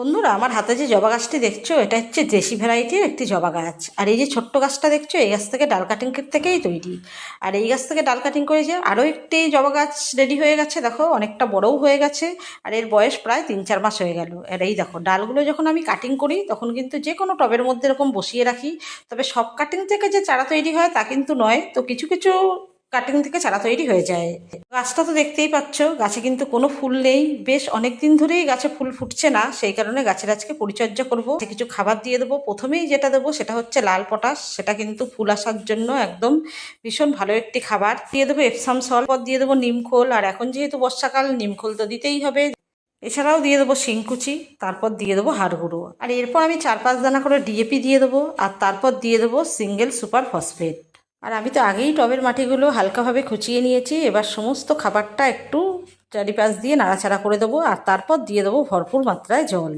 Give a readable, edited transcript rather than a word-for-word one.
বন্ধুরা, আমার হাতে যে জবা গাছটি দেখছো, এটা হচ্ছে দেশি ভ্যারাইটির একটি জবা গাছ। আর এই যে ছোট্ট গাছটা দেখছো, এই গাছ থেকে ডাল কাটিং থেকেই তৈরি। আর এই গাছ থেকে ডাল কাটিং করে যে আরও একটি জবা গাছ রেডি হয়ে গেছে, দেখো অনেকটা বড়ও হয়ে গেছে। আর এর বয়স প্রায় 3-4 মাস হয়ে গেল। আর এই দেখো, ডালগুলো যখন আমি কাটিং করি তখন কিন্তু যে কোনো টবের মধ্যে এরকম বসিয়ে রাখি। তবে সব কাটিং থেকে যে চারা তৈরি হয় তা কিন্তু নয়, তো কিছু কিছু কাটিং থেকে চারা তৈরি হয়ে যায়। গাছটা তো দেখতেই পাচ্ছ, গাছে কিন্তু কোনো ফুল নেই। বেশ অনেক দিন ধরেই গাছে ফুল ফুটছে না, সেই কারণে গাছের আজকে পরিচর্যা করব। কিছু খাবার দিয়ে দেবো। প্রথমেই যেটা দেবো সেটা হচ্ছে লাল পটাশ। সেটা কিন্তু ফুল আসার জন্য একদম ভীষণ ভালো একটি খাবার। দিয়ে দেবো এপসাম সল্ট, পর দিয়ে দেবো নিমখোল। আর এখন যেহেতু বর্ষাকাল, নিমখোল তো দিতেই হবে। এছাড়াও দিয়ে দেবো শিংকুচি, তারপর দিয়ে দেবো হাড় গুঁড়ো। আর এরপর আমি 4-5 দানা করে ডিএপি দিয়ে দেবো। আর তারপর দিয়ে দেবো সিঙ্গেল সুপার ফসফেট। আর আমি তো আগেই টবের মাটিগুলো হালকাভাবে খুঁচিয়ে নিয়েছি। এবার সমস্ত খাবারটা একটু চারিপাশ দিয়ে নাড়াচাড়া করে দেবো। আর তারপর দিয়ে দেবো ভরপুর মাত্রায় জল।